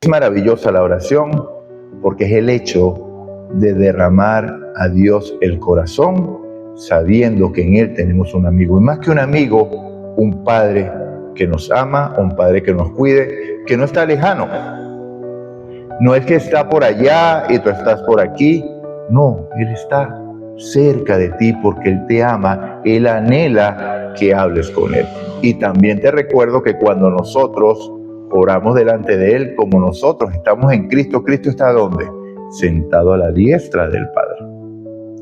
Es maravillosa la oración porque es el hecho de derramar a Dios el corazón, sabiendo que en Él tenemos un amigo. Y más que un amigo, un Padre que nos ama, un Padre que nos cuide, que no está lejano. No es que está por allá y tú estás por aquí. No, Él está cerca de ti porque Él te ama. Él anhela que hables con Él. Y también te recuerdo que cuando nosotros oramos delante de Él, como nosotros estamos en Cristo, ¿Cristo está ¿dónde? Sentado a la diestra del Padre.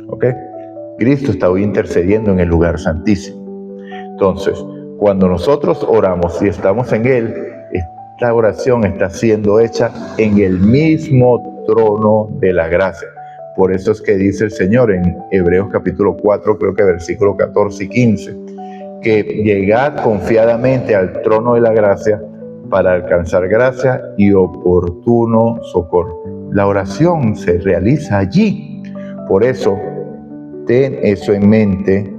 ¿Ok? Cristo está hoy intercediendo en el lugar santísimo. Entonces, cuando nosotros oramos y estamos en Él, esta oración está siendo hecha en el mismo trono de la gracia. Por eso es que dice el Señor en Hebreos capítulo 4, creo que versículos 14 y 15, que llegad confiadamente al trono de la gracia para alcanzar gracia y oportuno socorro. La oración se realiza allí. Por eso, ten eso en mente.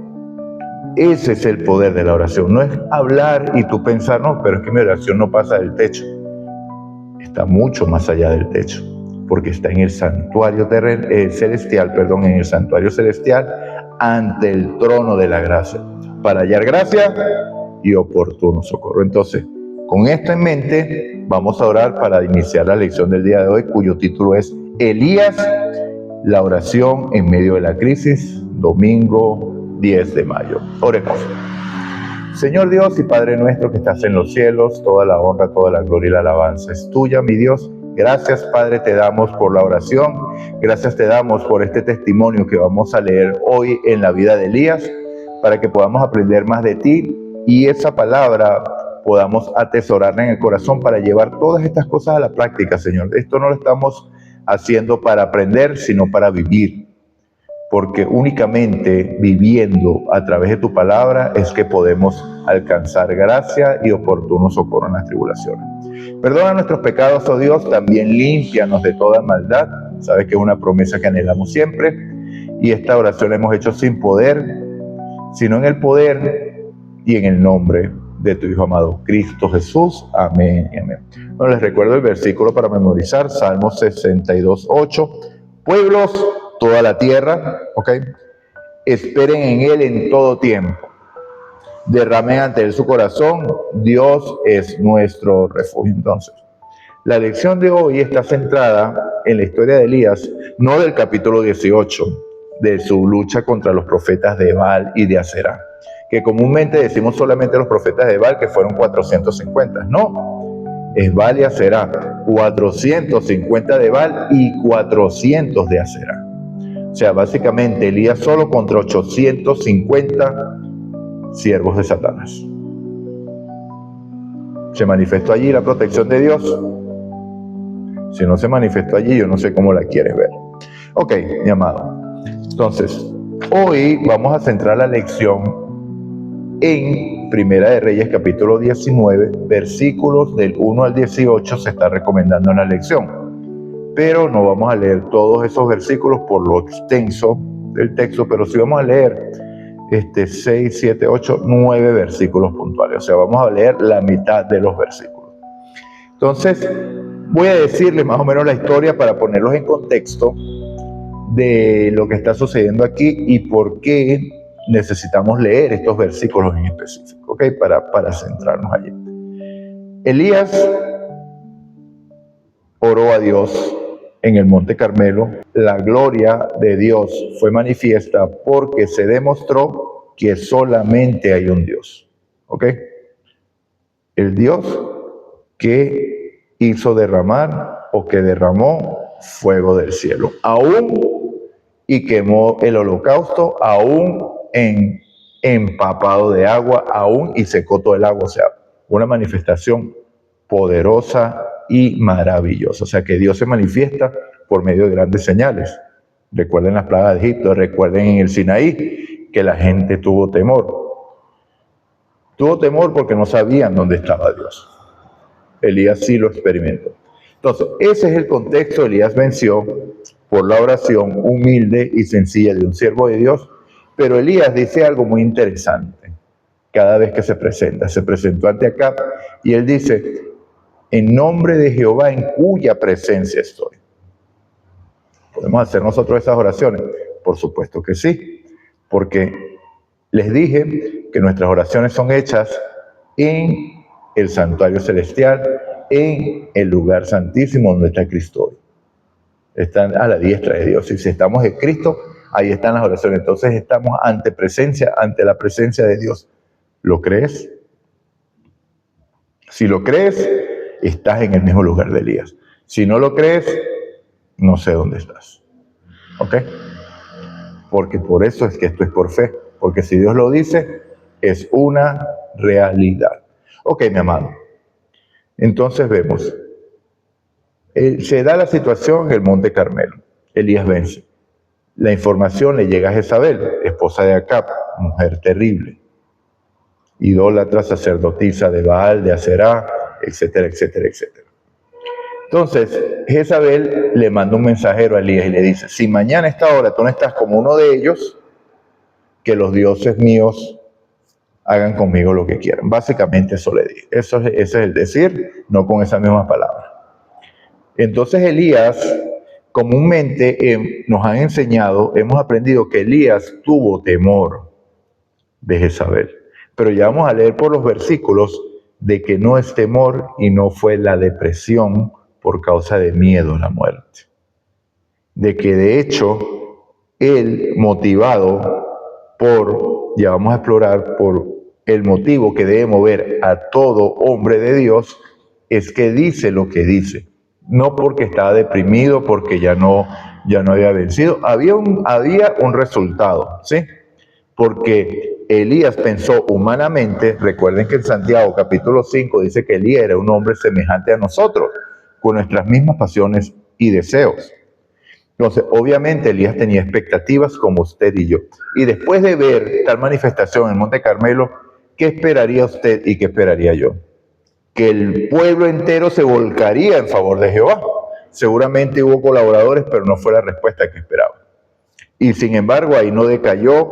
Ese es el poder de la oración. No es hablar y tú pensar, no, pero es que mi oración no pasa del techo. Está mucho más allá del techo, porque está en el santuario celestial, en el santuario celestial, ante el trono de la gracia, para hallar gracia y oportuno socorro. Entonces, con esto en mente, vamos a orar para iniciar la lección del día de hoy, cuyo título es Elías, la oración en medio de la crisis, domingo 10 de mayo. Oremos. Señor Dios y Padre nuestro que estás en los cielos, toda la honra, toda la gloria y la alabanza es tuya, mi Dios. Gracias, Padre, te damos por la oración. Gracias te damos por este testimonio que vamos a leer hoy en la vida de Elías, para que podamos aprender más de ti y esa palabra podamos atesorarla en el corazón para llevar todas estas cosas a la práctica, Señor. Esto no lo estamos haciendo para aprender, sino para vivir. Porque únicamente viviendo a través de tu palabra es que podemos alcanzar gracia y oportuno socorro en las tribulaciones. Perdona nuestros pecados, oh Dios, también límpianos de toda maldad. Sabes que es una promesa que anhelamos siempre. Y esta oración la hemos hecho sin poder, sino en el poder y en el nombre de tu Hijo amado, Cristo Jesús. Amén y amén. Bueno, les recuerdo el versículo para memorizar, Salmos 62:8. Pueblos, toda la tierra, esperen en Él en todo tiempo. Derramen ante Él su corazón. Dios es nuestro refugio. Entonces, la lección de hoy está centrada en la historia de Elías, no del capítulo 18, de su lucha contra los profetas de Baal y de Aserá, que comúnmente decimos solamente los profetas de Baal, que fueron 450. No, es Baal y Aserá, 450 de Baal y 400 de Aserá. O sea, básicamente Elías solo contra 850 siervos de Satanás. ¿Se manifestó allí la protección de Dios? Si no se manifestó allí, yo no sé cómo la quieres ver. Ok, mi amado. Entonces, hoy vamos a centrar la lección en Primera de Reyes, capítulo 19, versículos del 1 al 18 se está recomendando en la lección. Pero no vamos a leer todos esos versículos por lo extenso del texto, pero sí vamos a leer 6, 7, 8, 9 versículos puntuales. O sea, vamos a leer la mitad de los versículos. Entonces, voy a decirles más o menos la historia para ponerlos en contexto de lo que está sucediendo aquí y por qué necesitamos leer estos versículos en específico, para centrarnos allí. Elías oró a Dios en el Monte Carmelo. La gloria de Dios fue manifiesta porque se demostró que solamente hay un Dios. El Dios que hizo derramar o que derramó fuego del cielo, aún y quemó el holocausto, aún empapado de agua, aún y secó todo el agua. O sea, una manifestación poderosa y maravillosa. O sea, que Dios se manifiesta por medio de grandes señales. Recuerden las plagas de Egipto, recuerden en el Sinaí que la gente tuvo temor. Tuvo temor porque no sabían dónde estaba Dios. Elías sí lo experimentó. Entonces, ese es el contexto. Elías venció por la oración humilde y sencilla de un siervo de Dios. Pero Elías dice algo muy interesante cada vez que se presenta. Se presentó ante Acab y él dice: en nombre de Jehová en cuya presencia estoy. ¿Podemos hacer nosotros esas oraciones? Por supuesto que sí, porque les dije que nuestras oraciones son hechas en el santuario celestial, en el lugar santísimo donde está Cristo hoy. Están a la diestra de Dios. Y si estamos en Cristo, ahí están las oraciones. Entonces estamos ante la presencia de Dios. ¿Lo crees? Si lo crees, estás en el mismo lugar de Elías. Si no lo crees, no sé dónde estás. ¿Ok? Porque por eso es que esto es por fe. Porque si Dios lo dice, es una realidad. Ok, mi amado. Entonces vemos. Se da la situación en el Monte Carmelo. Elías vence. La información le llega a Jezabel, esposa de Acab, mujer terrible, idólatra, sacerdotisa de Baal, de Aserá, etcétera, etcétera, etcétera. Entonces, Jezabel le manda un mensajero a Elías y le dice, si mañana a esta hora tú no estás como uno de ellos, que los dioses míos hagan conmigo lo que quieran. Básicamente eso le dije. Ese es el decir, no con esa misma palabra. Entonces Elías, comúnmente nos han enseñado, hemos aprendido que Elías tuvo temor de Jezabel. Pero ya vamos a leer por los versículos de que no es temor y no fue la depresión por causa de miedo a la muerte. De que de hecho, él motivado por, ya vamos a explorar, por el motivo que debe mover a todo hombre de Dios, es que dice lo que dice. No porque estaba deprimido, porque ya no había vencido. Había un resultado, ¿sí? Porque Elías pensó humanamente. Recuerden que en Santiago capítulo 5 dice que Elías era un hombre semejante a nosotros, con nuestras mismas pasiones y deseos. Entonces, obviamente Elías tenía expectativas como usted y yo. Y después de ver tal manifestación en Monte Carmelo, ¿qué esperaría usted y qué esperaría yo? Que el pueblo entero se volcaría en favor de Jehová. Seguramente hubo colaboradores, pero no fue la respuesta que esperaba. Y sin embargo, ahí no decayó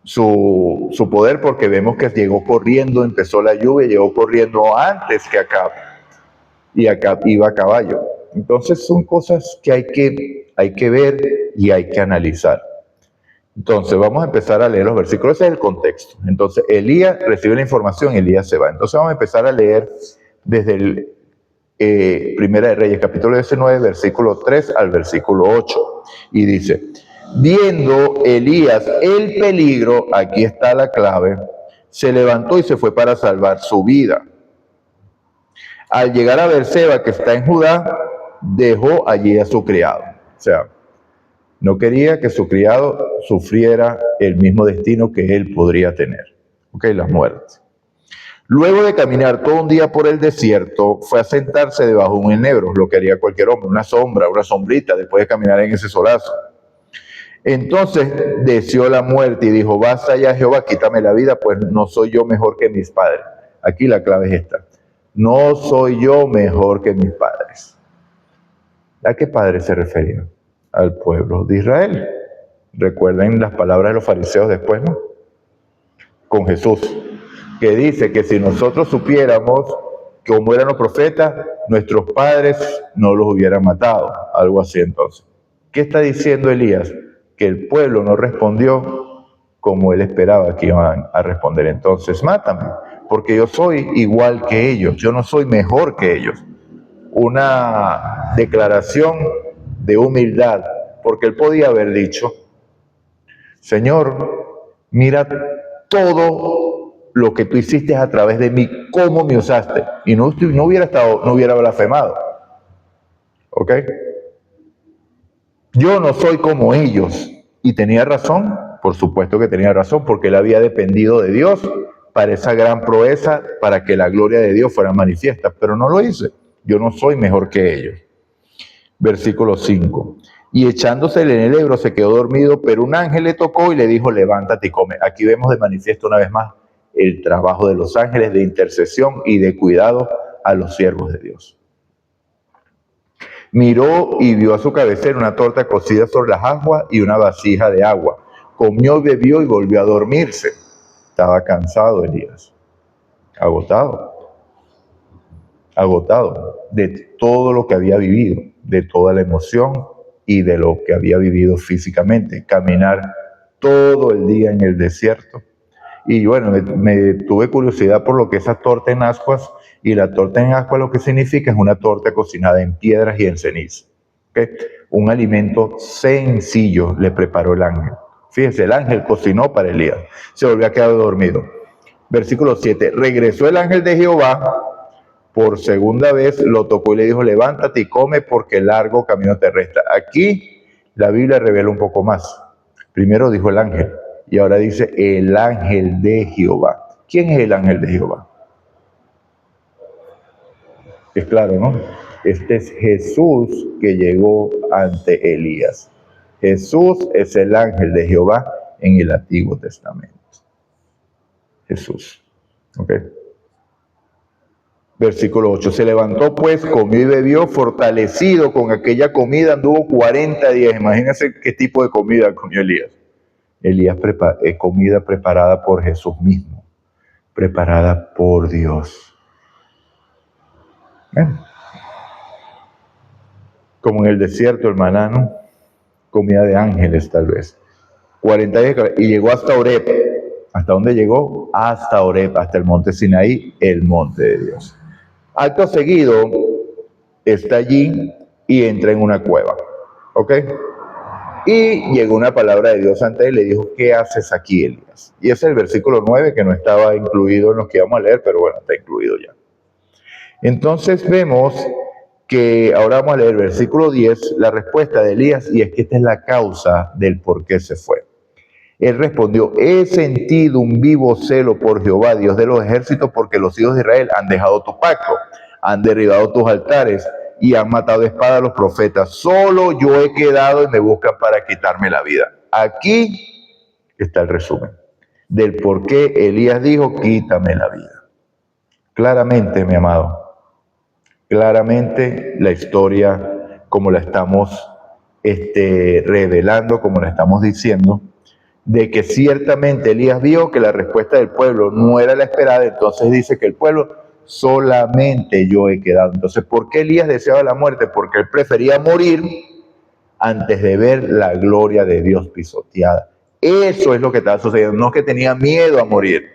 su poder, porque vemos que llegó corriendo, empezó la lluvia, llegó corriendo antes que Acab. Y Acab iba a caballo. Entonces son cosas que hay que ver y hay que analizar. Entonces vamos a empezar a leer los versículos, ese es el contexto. Entonces Elías recibe la información, Elías se va. Entonces vamos a empezar a leer desde el Primera de Reyes, capítulo 19, versículo 3 al versículo 8. Y dice, viendo Elías el peligro, aquí está la clave, se levantó y se fue para salvar su vida. Al llegar a Beerseba, que está en Judá, dejó allí a su criado. O sea, no quería que su criado sufriera el mismo destino que él podría tener. Ok, la muerte. Luego de caminar todo un día por el desierto, fue a sentarse debajo de un enebro, lo que haría cualquier hombre, una sombra, una sombrita, después de caminar en ese solazo. Entonces deseó la muerte y dijo, basta ya Jehová, quítame la vida, pues no soy yo mejor que mis padres. Aquí la clave es esta. No soy yo mejor que mis padres. ¿A qué padres se refería? Al pueblo de Israel. Recuerden las palabras de los fariseos después, ¿no? Con Jesús, que dice que si nosotros supiéramos cómo eran los profetas, nuestros padres no los hubieran matado. Algo así entonces. ¿Qué está diciendo Elías? Que el pueblo no respondió como él esperaba que iban a responder. Entonces, mátame, porque yo soy igual que ellos, yo no soy mejor que ellos. Una declaración de humildad, porque él podía haber dicho, Señor, mira todo lo que tú hiciste a través de mí, cómo me usaste, y no hubiera blasfemado. ¿Ok? Yo no soy como ellos. Y tenía razón, por supuesto que tenía razón, porque él había dependido de Dios para esa gran proeza, para que la gloria de Dios fuera manifiesta, pero no lo hice. Yo no soy mejor que ellos. Versículo 5. Y echándose en el enebro se quedó dormido, pero un ángel le tocó y le dijo, levántate y come. Aquí vemos de manifiesto una vez más el trabajo de los ángeles de intercesión y de cuidado a los siervos de Dios. Miró y vio a su cabecera una torta cocida sobre las aguas y una vasija de agua. Comió, bebió y volvió a dormirse. Estaba cansado Elías, agotado. agotado de todo lo que había vivido, de toda la emoción y de lo que había vivido físicamente. Caminar todo el día en el desierto. Y bueno, me tuve curiosidad por lo que es esa torta en ascuas, y la torta en ascuas lo que significa es una torta cocinada en piedras y en ceniza. ¿Okay? Un alimento sencillo le preparó el ángel. Fíjense, el ángel cocinó para Elías. Se volvió a quedar dormido. Versículo 7. Regresó el ángel de Jehová por segunda vez, lo tocó y le dijo, levántate y come porque el largo camino te resta. Aquí la Biblia revela un poco más. Primero dijo el ángel y ahora dice el ángel de Jehová. ¿Quién es el ángel de Jehová? Es claro, ¿no? Este es Jesús que llegó ante Elías. Jesús es el ángel de Jehová en el Antiguo Testamento. Jesús. ¿Ok? Versículo 8. Se levantó pues, comió y bebió, fortalecido con aquella comida, anduvo 40 días. Imagínense qué tipo de comida comió Elías. Comida preparada por Jesús mismo, preparada por Dios. Como en el desierto, el maná, ¿no? Comida de ángeles tal vez. 40 días y llegó hasta Oreb. ¿Hasta dónde llegó? Hasta Oreb, hasta el monte Sinaí, el monte de Dios. Acto seguido, está allí y entra en una cueva. ¿Ok? Y llegó una palabra de Dios ante él y le dijo, ¿qué haces aquí, Elías? Y ese es el versículo 9 que no estaba incluido en los que íbamos a leer, pero bueno, está incluido ya. Entonces vemos que ahora vamos a leer el versículo 10, la respuesta de Elías, y es que esta es la causa del por qué se fue. Él respondió, he sentido un vivo celo por Jehová, Dios de los ejércitos, porque los hijos de Israel han dejado tu pacto, han derribado tus altares y han matado de espada a los profetas. Solo yo he quedado y me buscan para quitarme la vida. Aquí está el resumen del por qué Elías dijo, quítame la vida. Claramente, mi amado, claramente la historia, como la estamos revelando, como la estamos diciendo, de que ciertamente Elías vio que la respuesta del pueblo no era la esperada, entonces dice que el pueblo, solamente yo he quedado. Entonces, ¿por qué Elías deseaba la muerte? Porque él prefería morir antes de ver la gloria de Dios pisoteada. Eso es lo que estaba sucediendo, no es que tenía miedo a morir.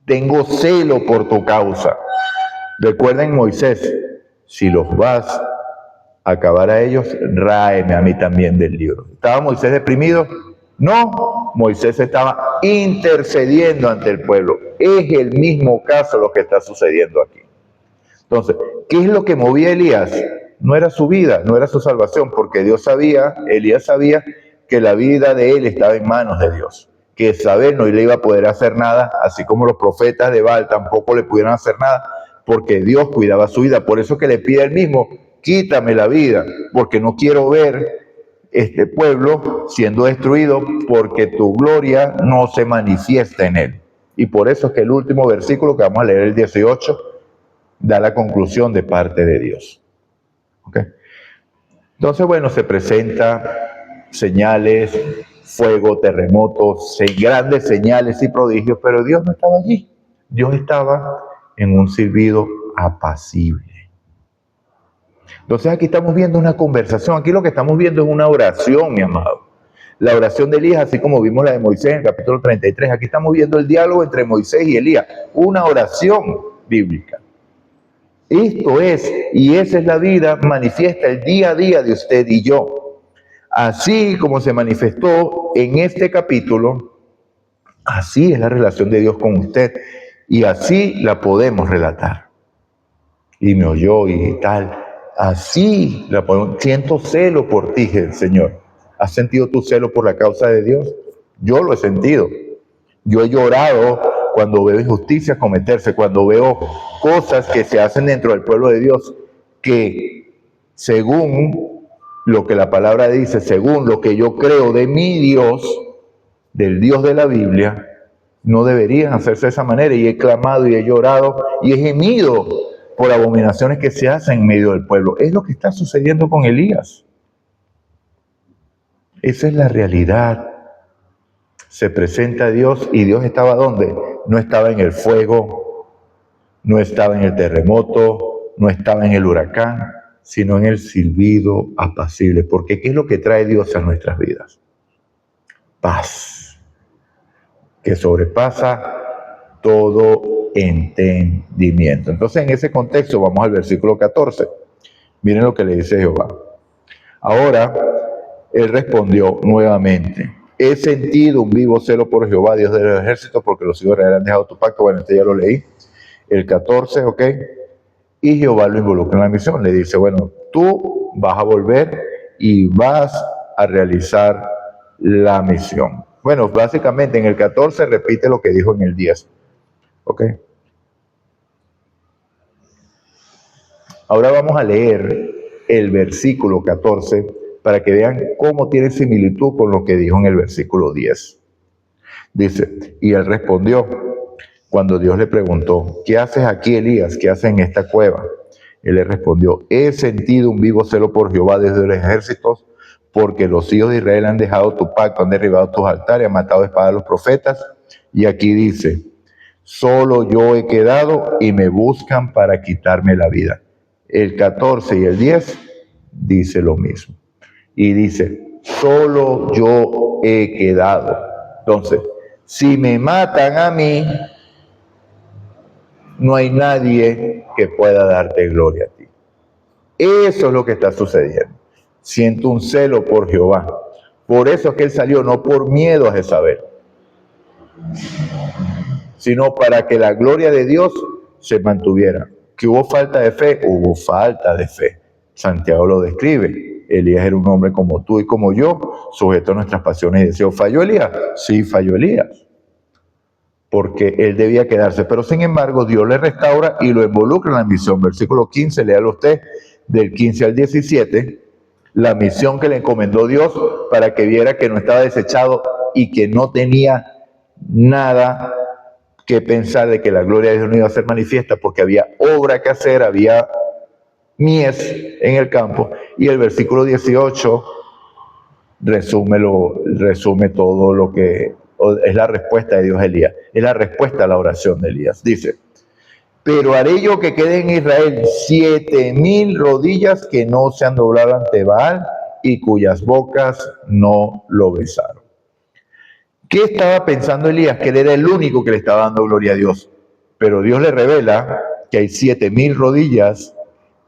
Tengo celo por tu causa. Recuerden Moisés, si los vas a acabar a ellos, ráeme a mí también del libro. ¿Estaba Moisés deprimido? No, Moisés estaba intercediendo ante el pueblo. Es el mismo caso lo que está sucediendo aquí. Entonces, ¿qué es lo que movía a Elías? No era su vida, no era su salvación, porque Elías sabía que la vida de él estaba en manos de Dios, que Jezabel no le iba a poder hacer nada, así como los profetas de Baal tampoco le pudieron hacer nada, porque Dios cuidaba su vida. Por eso que le pide él mismo, quítame la vida, porque no quiero ver este pueblo siendo destruido, porque tu gloria no se manifiesta en él. Y por eso es que el último versículo que vamos a leer, el 18, da la conclusión de parte de Dios. ¿Okay? Entonces, bueno, se presenta señales, fuego, terremotos, grandes señales y prodigios, pero Dios no estaba allí. Dios estaba en un silbido apacible. Entonces aquí estamos viendo una conversación, aquí lo que estamos viendo es una oración, mi amado. La oración de Elías, así como vimos la de Moisés en el capítulo 33, aquí estamos viendo el diálogo entre Moisés y Elías, una oración bíblica. Esto es, y esa es la vida, manifiesta el día a día de usted y yo. Así como se manifestó en este capítulo, así es la relación de Dios con usted, y así la podemos relatar. Y me oyó y tal. Así la podemos. Siento celo por ti, Señor. ¿Has sentido tu celo por la causa de Dios? Yo lo he sentido. Yo he llorado cuando veo injusticias cometerse, cuando veo cosas que se hacen dentro del pueblo de Dios, que según lo que la palabra dice, según lo que yo creo de mi Dios, del Dios de la Biblia, no deberían hacerse de esa manera. Y he clamado y he llorado y he gemido por abominaciones que se hacen en medio del pueblo. Es lo que está sucediendo con Elías. Esa es la realidad. Se presenta a Dios y Dios estaba ¿dónde? No estaba en el fuego, no estaba en el terremoto, no estaba en el huracán, sino en el silbido apacible. Porque ¿qué es lo que trae Dios a nuestras vidas? Paz, que sobrepasa todo entendimiento. Entonces, en ese contexto, vamos al versículo 14. Miren lo que le dice Jehová. Ahora, él respondió nuevamente: he sentido un vivo celo por Jehová, Dios de los ejércitos, porque los hijos de Israel han dejado tu pacto. Bueno, este ya lo leí. El 14, ¿ok? Y Jehová lo involucra en la misión. Le dice, bueno, tú vas a volver y vas a realizar la misión. Bueno, básicamente en el 14 repite lo que dijo en el 10. ¿Ok? Ahora vamos a leer el versículo 14 para que vean cómo tiene similitud con lo que dijo en el versículo 10. Dice, y él respondió, cuando Dios le preguntó, ¿qué haces aquí, Elías? ¿Qué haces en esta cueva? Él le respondió, he sentido un vivo celo por Jehová desde los ejércitos, porque los hijos de Israel han dejado tu pacto, han derribado tus altares, han matado de espada a los profetas. Y aquí dice, solo yo he quedado y me buscan para quitarme la vida. El 14 y el 10 dice lo mismo. Y dice, solo yo he quedado. Entonces, si me matan a mí, no hay nadie que pueda darte gloria a ti. Eso es lo que está sucediendo. Siento un celo por Jehová. Por eso es que él salió, no por miedo a Jezabel, sino para que la gloria de Dios se mantuviera. ¿Que hubo falta de fe? Hubo falta de fe. Santiago lo describe. Elías era un hombre como tú y como yo, sujeto a nuestras pasiones y deseos. ¿Falló Elías? Sí, falló Elías, porque él debía quedarse. Pero sin embargo, Dios le restaura y lo involucra en la misión. Versículo 15, léalo usted, del 15 al 17, la misión que le encomendó Dios para que viera que no estaba desechado y que no tenía nada que pensar de que la gloria de Dios no iba a ser manifiesta, porque había obra que hacer, había mies en el campo. Y el versículo 18 resume todo lo que es la respuesta de Dios a Elías, es la respuesta a la oración de Elías. Dice, pero haré yo que quede en Israel 7,000 rodillas que no se han doblado ante Baal y cuyas bocas no lo besaron. ¿Qué estaba pensando Elías? Que él era el único que le estaba dando gloria a Dios. Pero Dios le revela que hay 7,000 rodillas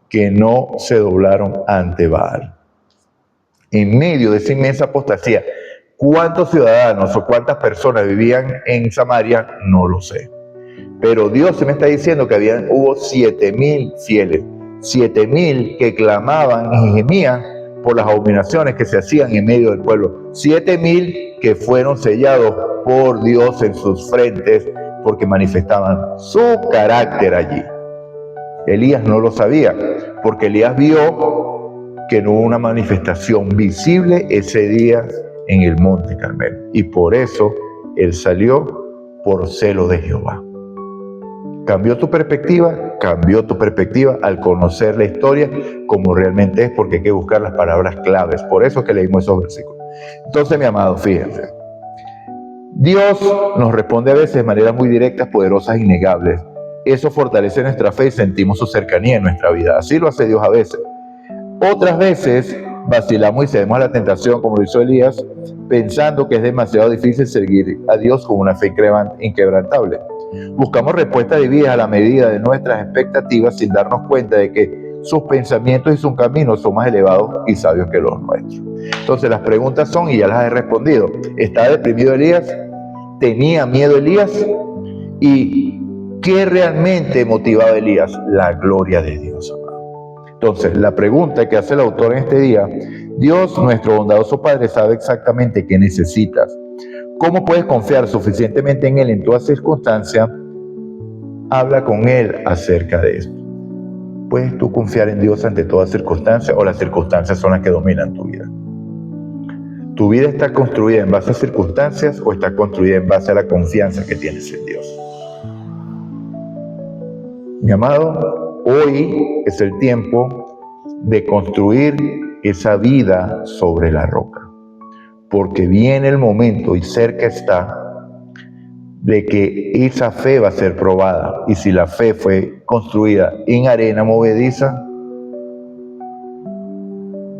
que no se doblaron ante Baal. En medio de esa inmensa apostasía, ¿cuántos ciudadanos o cuántas personas vivían en Samaria? No lo sé. Pero Dios se me está diciendo que hubo 7,000 fieles, 7,000 que clamaban y gemían por las abominaciones que se hacían en medio del pueblo, 7,000 que fueron sellados por Dios en sus frentes porque manifestaban su carácter allí. Elías no lo sabía, porque Elías vio que no hubo una manifestación visible ese día en el Monte Carmelo, y por eso él salió por celo de Jehová. ¿Cambió tu perspectiva? Cambió tu perspectiva al conocer la historia como realmente es, porque hay que buscar las palabras claves. Por eso es que leímos esos versículos. Entonces, mi amado, fíjense. Dios nos responde a veces de maneras muy directas, poderosas, innegables. Eso fortalece nuestra fe y sentimos su cercanía en nuestra vida. Así lo hace Dios a veces. Otras veces vacilamos y cedemos a la tentación, como lo hizo Elías, pensando que es demasiado difícil seguir a Dios con una fe inquebrantable. Buscamos respuestas divinas a la medida de nuestras expectativas sin darnos cuenta de que sus pensamientos y sus caminos son más elevados y sabios que los nuestros. Entonces las preguntas son, y ya las he respondido, ¿estaba deprimido Elías? ¿Tenía miedo Elías? ¿Y qué realmente motivaba a Elías? La gloria de Dios. Entonces, la pregunta que hace el autor en este día, Dios, nuestro bondadoso Padre, sabe exactamente qué necesitas. ¿Cómo puedes confiar suficientemente en Él en toda circunstancia? Habla con Él acerca de esto. ¿Puedes tú confiar en Dios ante toda circunstancia, o las circunstancias son las que dominan tu vida? ¿Tu vida está construida en base a circunstancias o está construida en base a la confianza que tienes en Dios? Mi amado, hoy es el tiempo de construir esa vida sobre la roca, porque viene el momento y cerca está de que esa fe va a ser probada. Y si la fe fue construida en arena movediza,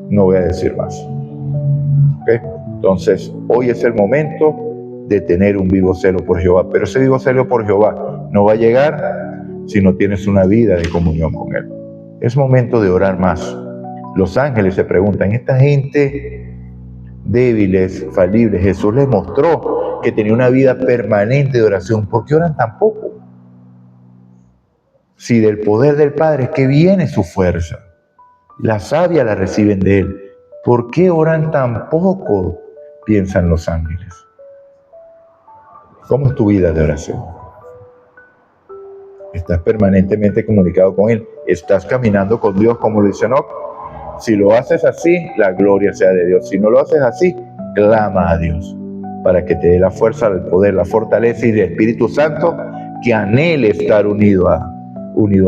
no voy a decir más. ¿Okay? Entonces, hoy es el momento de tener un vivo celo por Jehová. Pero ese vivo celo por Jehová no va a llegar si no tienes una vida de comunión con Él. Es momento de orar más. Los ángeles se preguntan, esta gente débiles, falibles, Jesús les mostró que tenía una vida permanente de oración. ¿Por qué oran tan poco? Si del poder del Padre es que viene su fuerza, la savia la reciben de Él. ¿Por qué oran tan poco? Piensan los ángeles. ¿Cómo es tu vida de oración? ¿Estás permanentemente comunicado con Él? ¿Estás caminando con Dios como lo dice Enoc? Si lo haces así, la gloria sea de Dios. Si no lo haces así, clama a Dios para que te dé la fuerza, el poder, la fortaleza y el Espíritu Santo que anhele estar unido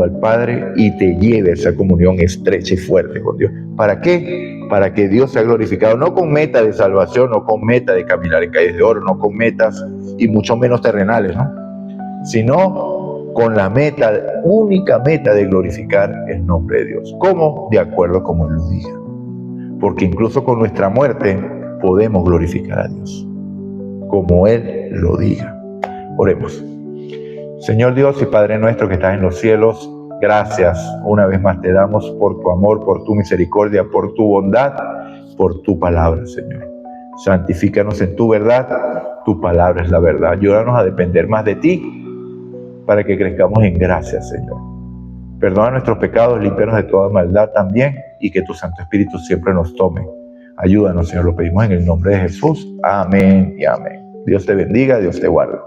al Padre y te lleve a esa comunión estrecha y fuerte con Dios. ¿Para qué? Para que Dios sea glorificado, no con meta de salvación, no con meta de caminar en calles de oro, no con metas y mucho menos terrenales, ¿no? Sino con la meta, única meta de glorificar el nombre de Dios. ¿Cómo? De acuerdo como Él lo diga. Porque incluso con nuestra muerte podemos glorificar a Dios, como Él lo diga. Oremos. Señor Dios y Padre nuestro que estás en los cielos, gracias una vez más te damos por tu amor, por tu misericordia, por tu bondad, por tu palabra, Señor. Santifícanos en tu verdad, tu palabra es la verdad. Ayúdanos a depender más de ti para que crezcamos en gracia, Señor. Perdona nuestros pecados, límpianos de toda maldad también y que tu Santo Espíritu siempre nos tome. Ayúdanos, Señor, lo pedimos en el nombre de Jesús. Amén y amén. Dios te bendiga, Dios te guarde.